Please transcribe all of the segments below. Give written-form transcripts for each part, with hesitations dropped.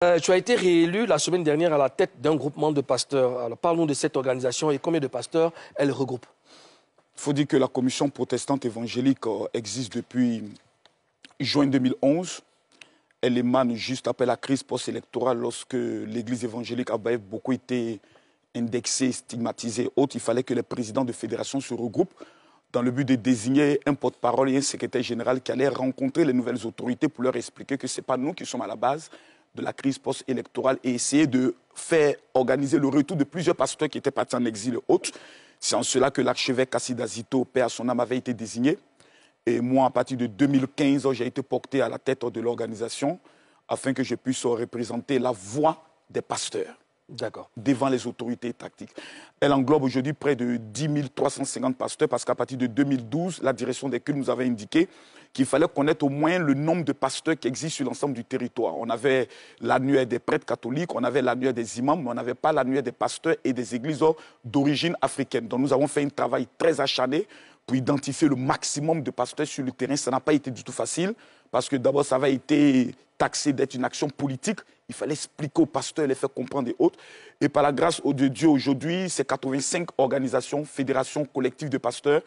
Tu as été réélu la semaine dernière à la tête d'un groupement de pasteurs. Alors, parle-nous de cette organisation et combien de pasteurs elle regroupe? Il faut dire que la commission protestante évangélique existe depuis juin 2011. Elle émane juste après la crise post-électorale lorsque l'église évangélique avait beaucoup été indexée, stigmatisée, autre. Il fallait que les présidents de fédérations se regroupent dans le but de désigner un porte-parole et un secrétaire général qui allait rencontrer les nouvelles autorités pour leur expliquer que ce n'est pas nous qui sommes à la base de la crise post-électorale et essayer de faire organiser le retour de plusieurs pasteurs qui étaient partis en exil et autres. C'est en cela que l'archevêque Kassid Azito, paix à son âme, avait été désigné. Et moi, à partir de 2015, j'ai été porté à la tête de l'organisation afin que je puisse représenter la voix des pasteurs devant les autorités tactiques. Elle englobe aujourd'hui près de 10 350 pasteurs parce qu'à partir de 2012, la direction des cultes nous avait indiqué qu'il fallait connaître au moins le nombre de pasteurs qui existent sur l'ensemble du territoire. On avait l'annuaire des prêtres catholiques, on avait l'annuaire des imams, mais on n'avait pas l'annuaire des pasteurs et des églises d'origine africaine. Donc nous avons fait un travail très acharné pour identifier le maximum de pasteurs sur le terrain. Ça n'a pas été du tout facile parce que d'abord ça avait été taxé d'être une action politique. Il fallait expliquer aux pasteurs, les faire comprendre et autres. Et par la grâce de Dieu, aujourd'hui, c'est 85 organisations, fédérations collectives de pasteurs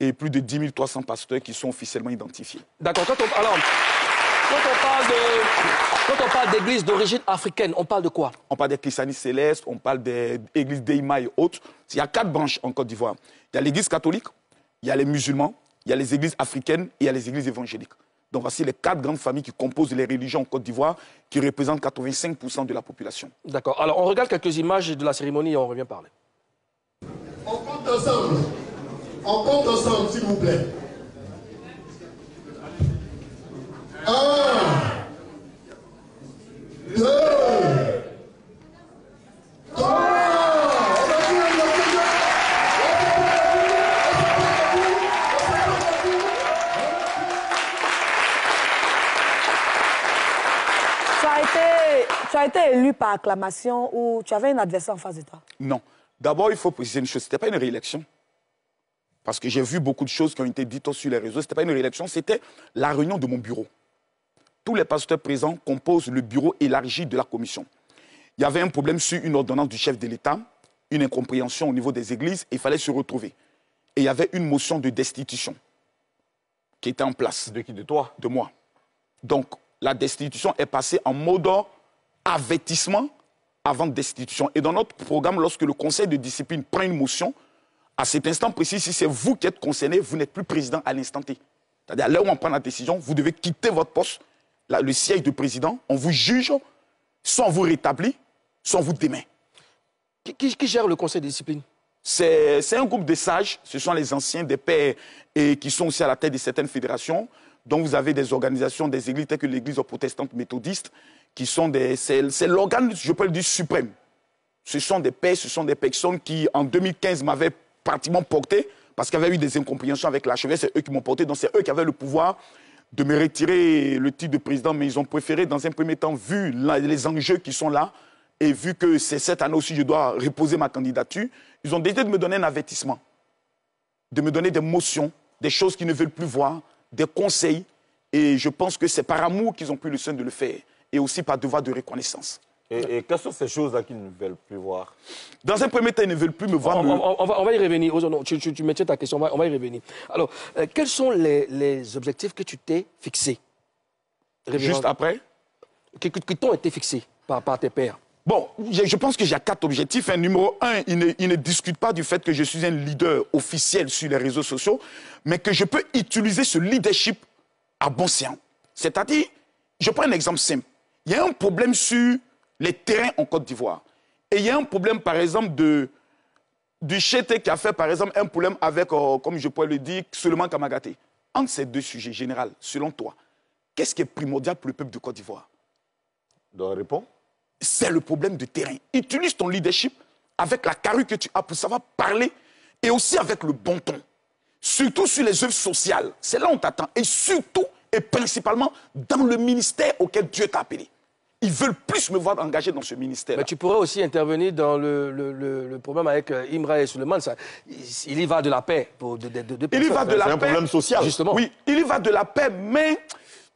et plus de 10 300 pasteurs qui sont officiellement identifiés. D'accord. Quand on parle d'églises d'origine africaine, on parle de quoi? On parle des christianistes célestes, on parle des églises d'Eima et autres. Il y a 4 branches en Côte d'Ivoire. Il y a l'église catholique, il y a les musulmans, il y a les églises africaines et il y a les églises évangéliques. Donc voici les 4 grandes familles qui composent les religions en Côte d'Ivoire, qui représentent 85% de la population. D'accord. Alors on regarde quelques images de la cérémonie et on revient parler. On compte ensemble. On compte ensemble, s'il vous plaît. 1, 2, 3. Tu as été élu par acclamation ou tu avais un adversaire en face de toi? Non. D'abord, il faut préciser une chose. Ce n'était pas une réélection. Parce que j'ai vu beaucoup de choses qui ont été dites sur les réseaux. Ce n'était pas une réélection, c'était la réunion de mon bureau. Tous les pasteurs présents composent le bureau élargi de la commission. Il y avait un problème sur une ordonnance du chef de l'État, une incompréhension au niveau des églises, et il fallait se retrouver. Et il y avait une motion de destitution qui était en place. De qui? De toi? De moi. Donc, la destitution est passée en mode avertissement avant destitution. Et dans notre programme, lorsque le conseil de discipline prend une motion, à cet instant précis, si c'est vous qui êtes concerné, vous n'êtes plus président à l'instant T. C'est-à-dire, à l'heure où on prend la décision, vous devez quitter votre poste, le siège de président, on vous juge, soit on vous rétablit, soit on vous démet. Qui gère le conseil de discipline? C'est un groupe de sages, ce sont les anciens des pères et qui sont aussi à la tête de certaines fédérations. Donc vous avez des organisations, des églises telles que l'église protestante méthodiste, qui sont c'est l'organe, je peux le dire, suprême. Ce sont des pères, ce sont des personnes qui, en 2015, m'avaient pratiquement porté, parce qu'il y avait eu des incompréhensions avec l'archevêque, c'est eux qui m'ont porté, donc c'est eux qui avaient le pouvoir de me retirer le titre de président, mais ils ont préféré, dans un premier temps, vu les enjeux qui sont là, et vu que c'est cette année aussi, je dois reposer ma candidature, ils ont décidé de me donner un avertissement, de me donner des motions, des choses qu'ils ne veulent plus voir, des conseils, et je pense que c'est par amour qu'ils ont pris le soin de le faire, et aussi par devoir de reconnaissance. Et quelles sont ces choses-là qu'ils ne veulent plus voir? Dans un premier temps, ils ne veulent plus me voir. On va y revenir. Non, tu maintiens ta question, on va y revenir. Alors, quels sont les objectifs que tu t'es fixés? Juste après? Qui t'ont été fixés par tes pairs? Bon, je pense que j'ai 4 objectifs. Numéro 1, ils ne discutent pas du fait que je suis un leader officiel sur les réseaux sociaux, mais que je peux utiliser ce leadership à bon escient. C'est-à-dire, je prends un exemple simple. Il y a un problème sur les terrains en Côte d'Ivoire. Et il y a un problème, par exemple, du Chété qui a fait, par exemple, un problème avec, comme je pourrais le dire, Suleiman Kamagaté. Entre ces 2 sujets généraux, selon toi, qu'est-ce qui est primordial pour le peuple de Côte d'Ivoire? Réponds. C'est le problème de terrain. Utilise ton leadership avec la carrure que tu as pour savoir parler et aussi avec le bon ton. Surtout sur les œuvres sociales. C'est là où on t'attend. Et surtout et principalement dans le ministère auquel Dieu t'a appelé. Ils veulent plus me voir engagé dans ce ministère. Mais tu pourrais aussi intervenir dans le problème avec Imra et Suleiman. Il y va de la paix. Il y va de la paix. C'est un problème social. Justement. Oui, il y va de la paix, mais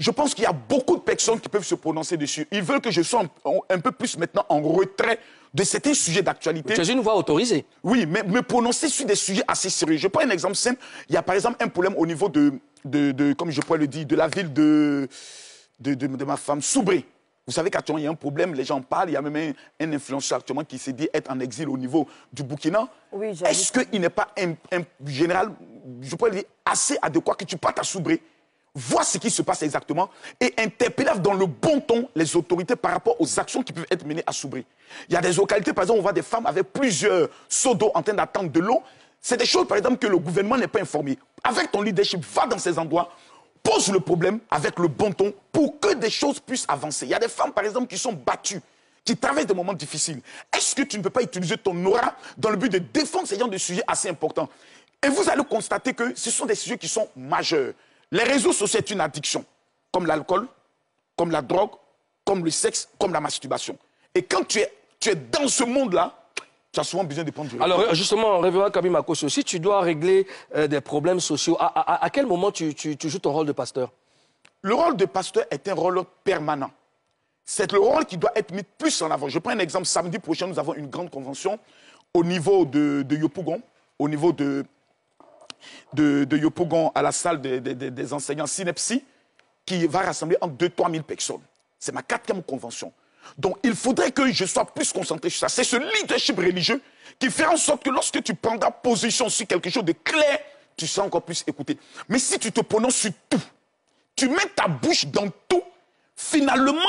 je pense qu'il y a beaucoup de personnes qui peuvent se prononcer dessus. Ils veulent que je sois un peu plus maintenant en retrait de certains sujets d'actualité. Tu as une voix autorisée. Oui, mais me prononcer sur des sujets assez sérieux. Je prends un exemple simple. Il y a par exemple un problème au niveau comme je pourrais le dire, de la ville de ma femme, Soubré. Vous savez qu'actuellement, il y a un problème, les gens parlent. Il y a même un influenceur actuellement qui s'est dit être en exil au niveau du Burkina. Oui, est-ce qu'il n'est pas un général, je pourrais le dire, assez adéquat que tu partes à Soubré, vois ce qui se passe exactement et interpeller dans le bon ton les autorités par rapport aux actions qui peuvent être menées à Soubré. Il y a des localités, par exemple, où on voit des femmes avec plusieurs seaux d'eau en train d'attendre de l'eau. C'est des choses, par exemple, que le gouvernement n'est pas informé. Avec ton leadership, va dans ces endroits, pose le problème avec le bon ton pour que des choses puissent avancer. Il y a des femmes, par exemple, qui sont battues, qui traversent des moments difficiles. Est-ce que tu ne peux pas utiliser ton aura dans le but de défendre ces genres de sujets assez importants? Et vous allez constater que ce sont des sujets qui sont majeurs. Les réseaux sociaux sont une addiction, comme l'alcool, comme la drogue, comme le sexe, comme la masturbation. Et quand tu es dans ce monde-là, tu as souvent besoin de prendre du recul. Alors justement, révérend Kabi Makosso, si tu dois régler des problèmes sociaux, à quel moment tu joues ton rôle de pasteur? Le rôle de pasteur est un rôle permanent. C'est le rôle qui doit être mis plus en avant. Je prends un exemple. Samedi prochain, nous avons une grande convention au niveau de Yopougon, au niveau de Yopougon, à la salle des enseignants Synepsi, qui va rassembler entre 2-3 000 personnes. C'est ma 4e convention. Donc, il faudrait que je sois plus concentré sur ça. C'est ce leadership religieux qui fait en sorte que lorsque tu prendras position sur quelque chose de clair, tu seras encore plus écouté. Mais si tu te prononces sur tout, tu mets ta bouche dans tout, finalement,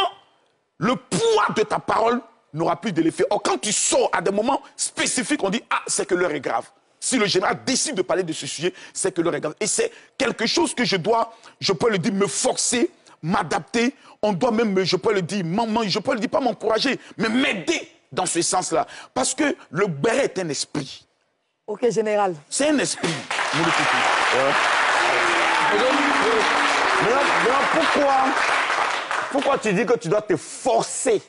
le poids de ta parole n'aura plus de l'effet. Or, quand tu sors à des moments spécifiques, on dit « Ah, c'est que l'heure est grave ». Si le général décide de parler de ce sujet, c'est que l'heure est grave. Et c'est quelque chose que je peux le dire, me forcer, m'adapter. On doit même, je peux le dire, pas m'encourager, mais m'aider dans ce sens-là. Parce que le béret est un esprit. Ok, général. C'est un esprit. Maintenant, pourquoi tu dis que tu dois te forcer?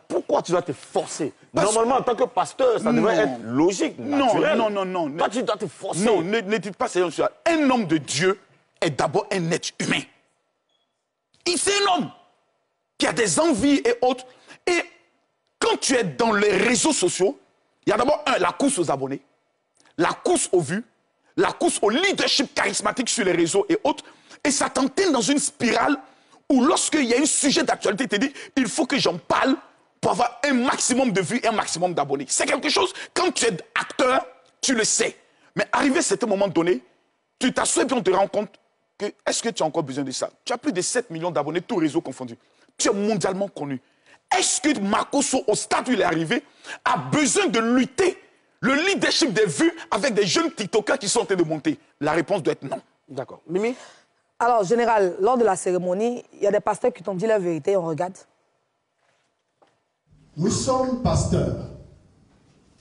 Pourquoi tu dois te forcer? Normalement, en tant que pasteur, ça devrait être logique, naturel. Non. Toi, tu dois te forcer. Non, ne dites pas ça. Un homme de Dieu est d'abord un être humain. C'est un homme qui a des envies et autres. Et quand tu es dans les réseaux sociaux, il y a d'abord la course aux abonnés, la course aux vues, la course au leadership charismatique sur les réseaux et autres. Et ça t'entraîne dans une spirale où lorsqu'il y a un sujet d'actualité, tu te dis, il faut que j'en parle pour avoir un maximum de vues et un maximum d'abonnés. C'est quelque chose, quand tu es acteur, tu le sais. Mais arrivé à cet moment donné, tu t'assois et puis on te rend compte que, est-ce que tu as encore besoin de ça? Tu as plus de 7 millions d'abonnés, tous réseaux confondus. Tu es mondialement connu. Est-ce que Makosso, au stade où il est arrivé, a besoin de lutter le leadership des vues avec des jeunes TikTokers qui sont en train de monter? La réponse doit être non. D'accord. Mimi? Alors, général, lors de la cérémonie, il y a des pasteurs qui t'ont dit la vérité, on regarde. Nous sommes pasteurs.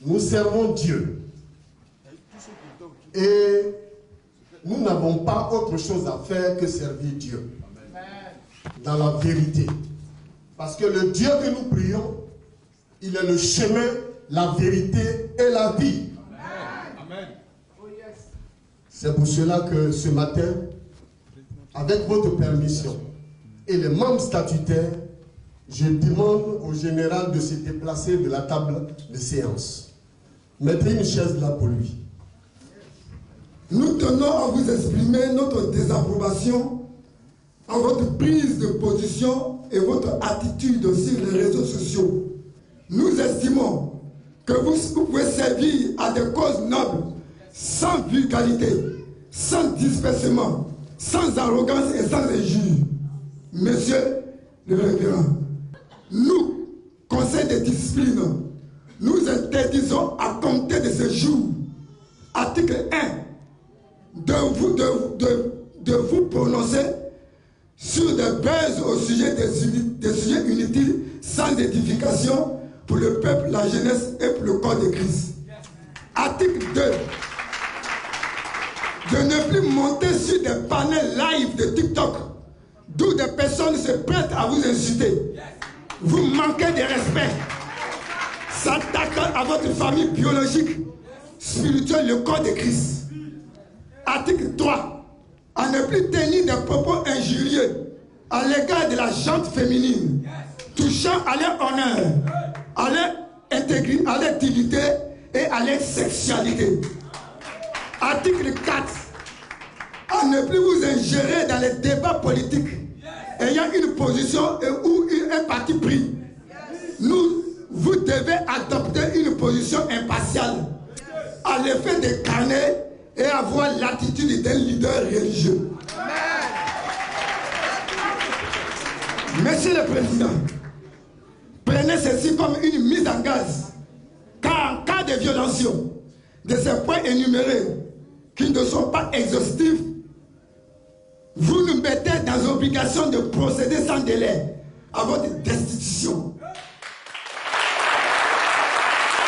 Nous servons Dieu. Et nous n'avons pas autre chose à faire que servir Dieu. Dans la vérité. Parce que le Dieu que nous prions, il est le chemin, la vérité et la vie. Amen. C'est pour cela que ce matin, avec votre permission et les membres statutaires, je demande au général de se déplacer de la table de séance. Mettez une chaise là pour lui. Nous tenons à vous exprimer notre désapprobation à votre prise de position et votre attitude sur les réseaux sociaux. Nous estimons que vous pouvez servir à des causes nobles, sans vulgarité, sans dispersement, sans arrogance et sans injure. Monsieur le révérend, nous, conseil de discipline, nous interdisons à compter de ce jour, article 1, de vous prononcer sur des buzz au sujet des sujets inutiles sans édification pour le peuple, la jeunesse et pour le corps de Christ. Article 2. De ne plus monter sur des panels live de TikTok d'où des personnes se prêtent à vous insulter. Vous manquez de respect. S'attaquant à votre famille biologique, spirituelle, le corps de Christ. Article 3. À ne plus tenir des propos injurieux à l'égard de la gente féminine, touchant à leur honneur, à leur intégrité, à leur dignité et à leur sexualité. Article 4. À ne plus vous ingérer dans les débats politiques ayant une position ou un parti pris. Vous devez adopter une position impartiale à l'effet de carner et avoir l'attitude d'un leader religieux. Monsieur le Président, prenez ceci comme une mise en gaz, car en cas de violation de ces points énumérés qui ne sont pas exhaustifs, vous nous mettez dans l'obligation de procéder sans délai à votre destitution.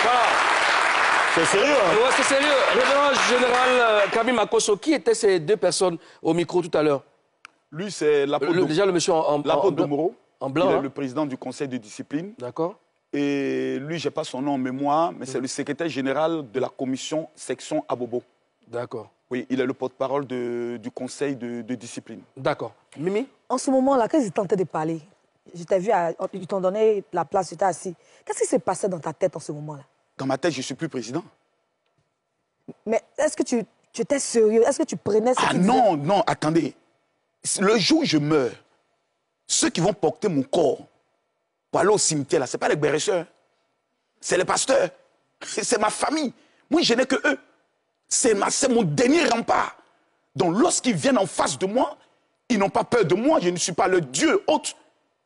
Voilà. C'est sérieux, hein? Ouais, c'est sérieux. Révérend général Kabi Makosso, qui étaient ces deux personnes au micro tout à l'heure? Lui, c'est Déjà le monsieur en Domoro. En blanc, il est hein? le président du conseil de discipline. D'accord. Et lui, je n'ai pas son nom en mémoire, mais c'est le secrétaire général de la commission section Abobo. D'accord. Oui, il est le porte-parole du conseil de discipline. D'accord. Mimi? En ce moment-là, quand ils étaient en train de parler, je t'ai vu, ils t'ont donné la place, tu étais assis. Qu'est-ce qui s'est passé dans ta tête en ce moment-là? Dans ma tête, je ne suis plus président. Mais est-ce que tu étais sérieux? Est-ce que tu prenais ce Ah qu'ils non, non, attendez. Le jour où je meurs, ceux qui vont porter mon corps pour aller au cimetière, là, ce n'est pas les guérisseurs. C'est les pasteurs. C'est ma famille. Moi, je n'ai que eux. C'est mon dernier rempart. Donc, lorsqu'ils viennent en face de moi, ils n'ont pas peur de moi. Je ne suis pas le Dieu hôte.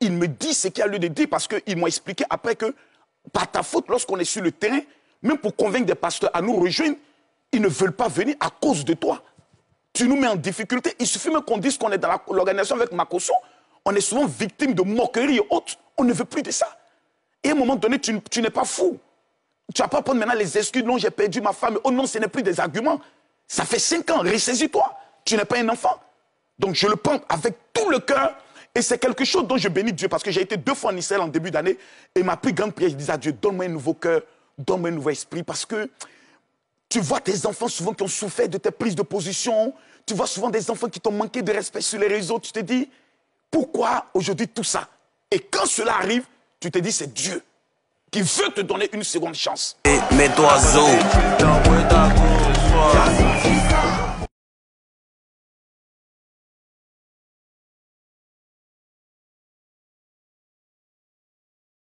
Ils me disent ce qu'il y a lieu de dire parce qu'ils m'ont expliqué après que, par ta faute, lorsqu'on est sur le terrain, même pour convaincre des pasteurs à nous rejoindre, ils ne veulent pas venir à cause de toi. Tu nous mets en difficulté. Il suffit même qu'on dise qu'on est dans l'organisation avec Makosso. On est souvent victime de moqueries et autres. On ne veut plus de ça. Et à un moment donné, tu n'es pas fou. Tu ne vas pas prendre maintenant les excuses. Non, j'ai perdu ma femme. Oh non, ce n'est plus des arguments. Ça fait 5 ans. Ressaisis-toi. Tu n'es pas un enfant. Donc je le prends avec tout le cœur. Et c'est quelque chose dont je bénis Dieu. Parce que j'ai été 2 fois en Israël en début d'année. Et ma plus grande prière, je dis à Dieu, donne-moi un nouveau cœur. Donne-moi un nouveau esprit. Parce que tu vois tes enfants souvent qui ont souffert de tes prises de position. Tu vois souvent des enfants qui t'ont manqué de respect sur les réseaux. Tu te dis, pourquoi aujourd'hui tout ça? Et quand cela arrive, tu te dis, c'est Dieu qui veut te donner une seconde chance. Mets-toi